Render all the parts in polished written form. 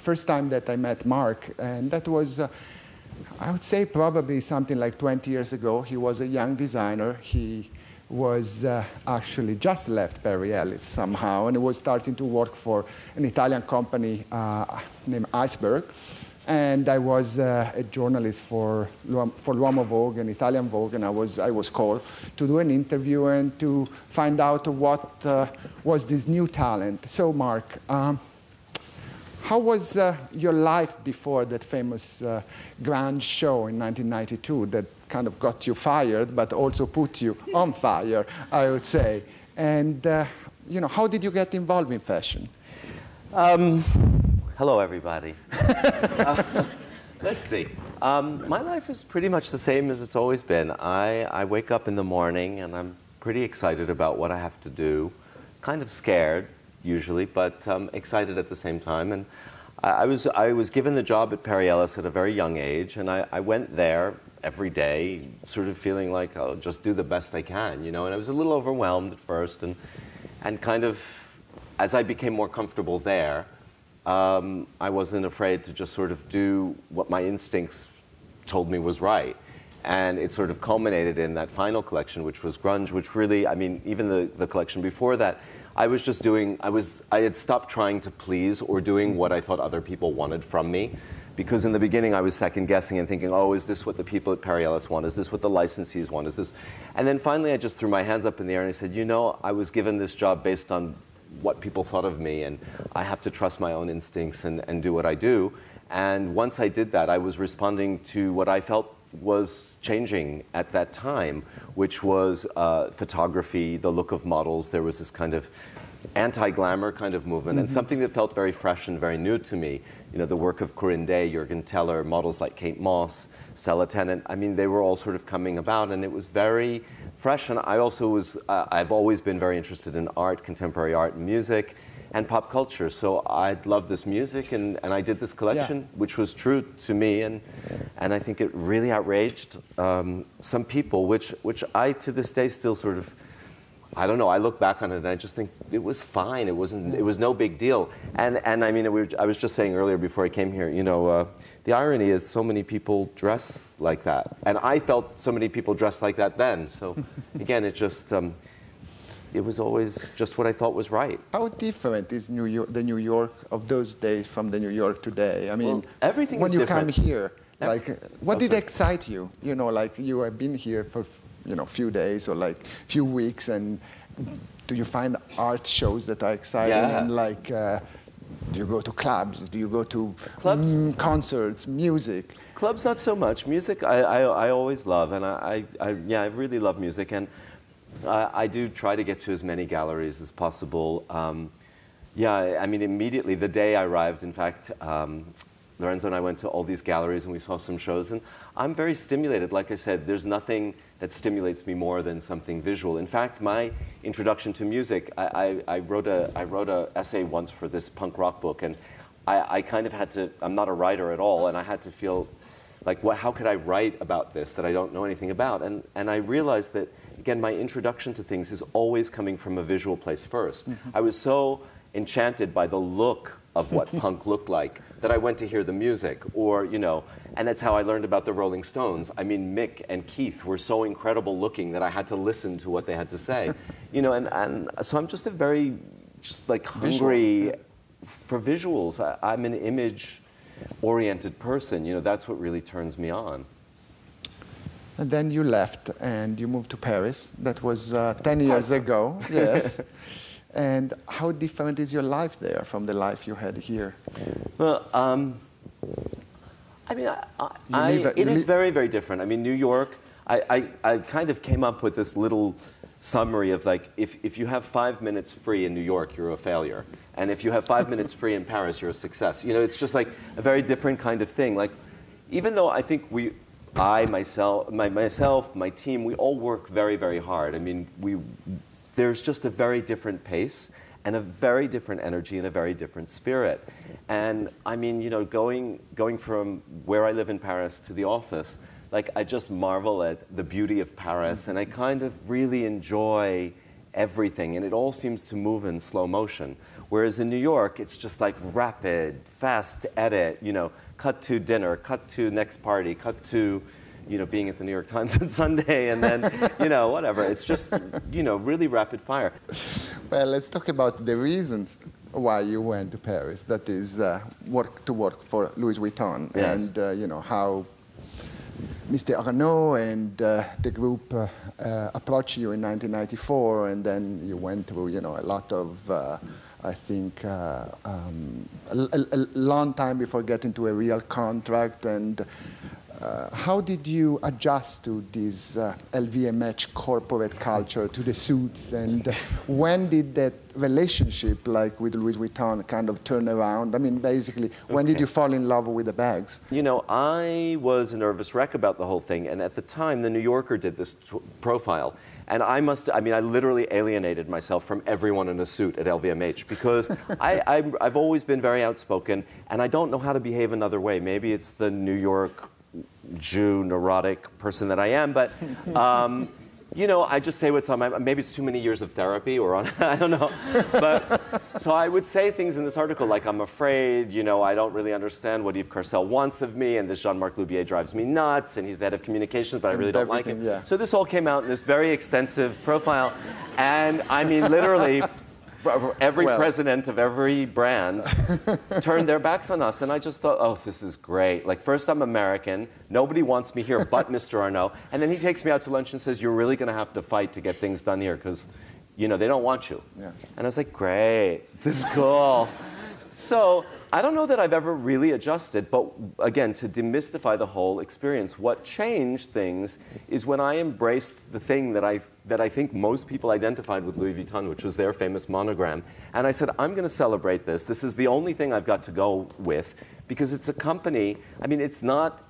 first time that I met Marc, and that was, I would say, probably something like 20 years ago. He was a young designer. He was actually just left Perry Ellis somehow, and he was starting to work for an Italian company named Iceberg. And I was a journalist for L'Uomo Vogue and Italian Vogue, and I was called to do an interview and to find out what was this new talent. So, Marc, how was your life before that famous grand show in 1992 that kind of got you fired, but also put you on fire, I would say? And you know, how did you get involved in fashion? Hello, everybody. Let's see. My life is pretty much the same as it's always been. I wake up in the morning and I'm pretty excited about what I have to do. Kind of scared, usually, but excited at the same time. And I was given the job at Perry Ellis at a very young age, and I went there every day, sort of feeling like I'll just do the best I can, you know. And I was a little overwhelmed at first, and kind of as I became more comfortable there, I wasn't afraid to just sort of do what my instincts told me was right. And it sort of culminated in that final collection, which was grunge, which really, I mean, even the collection before that, I was just doing, I had stopped trying to please or doing what I thought other people wanted from me. Because in the beginning I was second guessing and thinking, oh, is this what the people at Perry Ellis want? Is this what the licensees want? Is this? And then finally I just threw my hands up in the air and I said, you know, I was given this job based on what people thought of me, and I have to trust my own instincts and do what I do. And once I did that, I was responding to what I felt was changing at that time, which was photography, the look of models. There was this kind of anti-glamour kind of movement, and something that felt very fresh and very new to me. You know, the work of Corinne Day, Jürgen Teller, models like Kate Moss, Stella Tennant. I mean, they were all sort of coming about, and it was very fresh. And I also was, I've always been very interested in art, contemporary art and music, and pop culture. So I loved this music, and I did this collection, which was true to me, and I think it really outraged some people, which I, to this day, still sort of, I don't know, I look back on it and I just think it was fine. It was no big deal. And I mean, I was just saying earlier before I came here, you know, the irony is so many people dress like that. And I felt so many people dressed like that then. So again, it just, it was always just what I thought was right. How different is New York, the New York of those days from the New York today? I mean, well, everything when is you different. come here, like, what did excite you? You know, like you have been here for, you know, few days or like few weeks, and do you find art shows that are exciting? And like, do you go to clubs? Do you go to concerts, music? Clubs, not so much. Music, I always love, and I really love music, and I do try to get to as many galleries as possible. Yeah, I mean, immediately the day I arrived, in fact, Lorenzo and I went to all these galleries and we saw some shows, and I'm very stimulated. Like I said, there's nothing that stimulates me more than something visual. In fact, my introduction to music, I wrote a essay once for this punk rock book, and I kind of had to, I'm not a writer at all, and I had to feel like, how could I write about this that I don't know anything about? And I realized that, again, my introduction to things is always coming from a visual place first. I was so enchanted by the look of what punk looked like that I went to hear the music, or, you know, and that's how I learned about the Rolling Stones. I mean, Mick and Keith were so incredible looking that I had to listen to what they had to say. You know, and so I'm just a very, just like hungry for visuals. I'm an image-oriented person. You know, that's what really turns me on. And then you left and you moved to Paris. That was 10 years ago, yes. And how different is your life there from the life you had here? Well, I mean, it is very, very different. I mean, New York, I kind of came up with this little summary of like, if you have 5 minutes free in New York, you're a failure. And if you have 5 minutes free in Paris, you're a success. You know, it's just like a very different kind of thing. Like, even though I think myself, my team, we all work very, very hard. I mean, there's just a very different pace and a very different energy and a very different spirit. And I mean, you know, going from where I live in Paris to the office, like I just marvel at the beauty of Paris, and I kind of really enjoy everything, and it all seems to move in slow motion. Whereas in New York, it's just like rapid, fast edit, you know, cut to dinner, cut to next party, cut to, you know, being at the New York Times on Sunday, and then, you know, whatever. It's just, you know, really rapid fire. Well, let's talk about the reasons why you went to Paris. That is, to work for Louis Vuitton. Yes. And, you know, how Mr. Arnault and the group approached you in 1994, and then you went through, you know, a lot of, I think, a long time before getting to a real contract. And how did you adjust to this LVMH corporate culture, to the suits, and when did that relationship, like with Louis Vuitton, kind of turn around? I mean, basically, when did you fall in love with the bags? You know, I was a nervous wreck about the whole thing, and at the time, The New Yorker did this profile. And I literally alienated myself from everyone in a suit at LVMH because I've always been very outspoken, and I don't know how to behave another way. Maybe it's the New York Jew, neurotic person that I am, but you know, I just say what's on my mind. Maybe it's too many years of therapy, or on, I don't know. But so I would say things in this article like, I'm afraid, you know, I don't really understand what Yves Carcel wants of me, and this Jean-Marc Loubier drives me nuts, and he's the head of communications, but I really don't like him. Yeah. So this all came out in this very extensive profile, and I mean, literally, every president of every brand turned their backs on us. And I just thought, oh, this is great. Like, first, I'm American. Nobody wants me here but Mr. Arnault. And then he takes me out to lunch and says, you're really going to have to fight to get things done here because, you know, they don't want you. Yeah. And I was like, great. This is cool. So I don't know that I've ever really adjusted, but again, to demystify the whole experience, what changed things is when I embraced the thing that I think most people identified with Louis Vuitton, which was their famous monogram. And I said, I'm going to celebrate this. This is the only thing I've got to go with, because it's a company, I mean, it's not,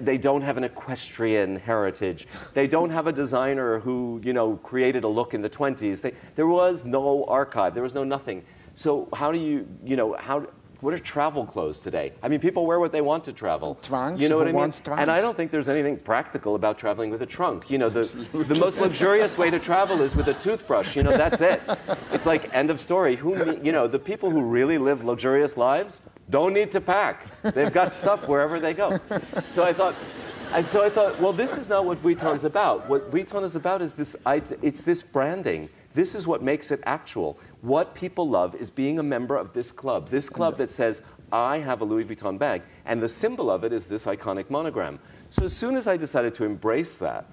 they don't have an equestrian heritage. They don't have a designer who, you know, created a look in the 20s. There was no archive. There was no nothing. So how do you, you know, what are travel clothes today? I mean, people wear what they want to travel. Trunks, you know what I mean? Trunks. And I don't think there's anything practical about traveling with a trunk. You know, the most luxurious way to travel is with a toothbrush. You know, that's it. It's like, end of story. You know, the people who really live luxurious lives don't need to pack. They've got stuff wherever they go. So I thought, well, this is not what Vuitton's about. What Vuitton is about is this, it's this branding. This is what makes it actual. What people love is being a member of this club that says, I have a Louis Vuitton bag, and the symbol of it is this iconic monogram. So as soon as I decided to embrace that,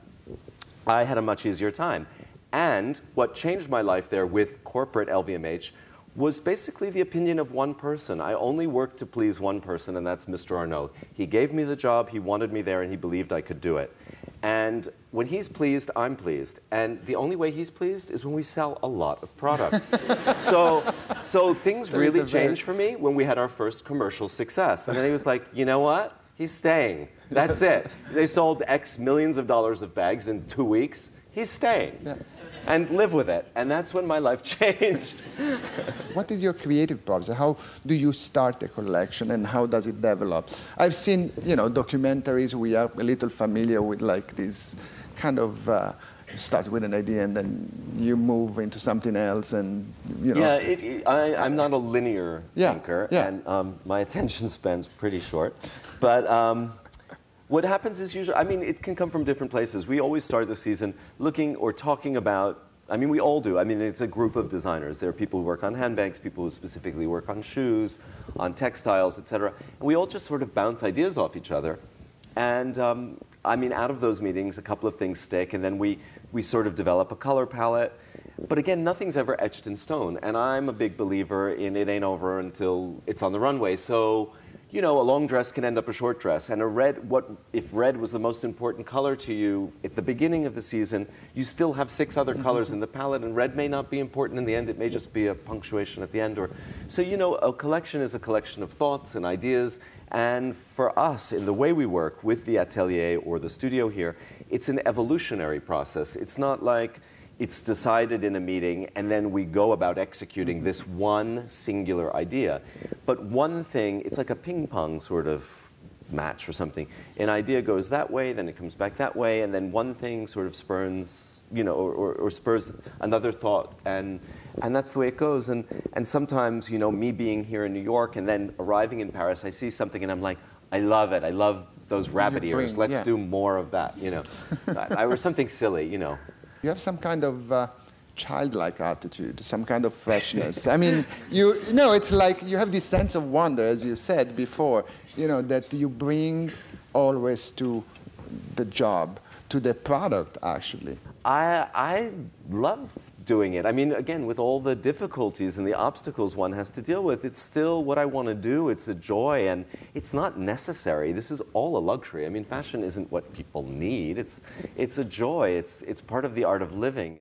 I had a much easier time. And what changed my life there with corporate LVMH was basically the opinion of one person. I only worked to please one person, and that's Mr. Arnault. He gave me the job, he wanted me there, and he believed I could do it. And when he's pleased, I'm pleased. And the only way he's pleased is when we sell a lot of product. So things really changed for me when we had our first commercial success. And then he was like, you know what? He's staying. That's it. They sold X millions of dollars of bags in 2 weeks. He's staying. Yeah. And live with it. And that's when my life changed. What is your creative process? How do you start a collection, and how does it develop? I've seen, you know, documentaries. We are a little familiar with, like, this kind of start with an idea and then you move into something else, and, you know. Yeah, I'm not a linear thinker, and my attention span's pretty short. But what happens is usually, I mean, it can come from different places. We always start the season looking or talking about, I mean, we all do. I mean, it's a group of designers. There are people who work on handbags, people who specifically work on shoes, on textiles, et cetera. And we all just sort of bounce ideas off each other. And I mean, out of those meetings, a couple of things stick, and then we sort of develop a color palette. But again, nothing's ever etched in stone. And I'm a big believer in it ain't over until it's on the runway. So, you know, a long dress can end up a short dress. And if red was the most important color to you at the beginning of the season, you still have 6 other colors in the palette, and red may not be important in the end. It may just be a punctuation at the end. So, you know, a collection is a collection of thoughts and ideas. And for us, in the way we work with the atelier or the studio here, it's an evolutionary process. It's not like it's decided in a meeting and then we go about executing this one singular idea. But one thing, it's like a ping pong sort of match or something. An idea goes that way, then it comes back that way, and then one thing sort of spurns you know, or spurs another thought, and that's the way it goes. And sometimes, you know, me being here in New York and then arriving in Paris, I see something and I'm like, I love it. I love those rabbit ears. Let's do more of that, you know, or something silly, you know. You have some kind of childlike attitude, some kind of freshness. I mean, you know, it's like you have this sense of wonder, as you said before, you know, that you bring always to the job, to the product, actually. I love doing it. I mean, again, with all the difficulties and the obstacles one has to deal with, it's still what I want to do. It's a joy, and it's not necessary. This is all a luxury. I mean, fashion isn't what people need. It's a joy. It's part of the art of living.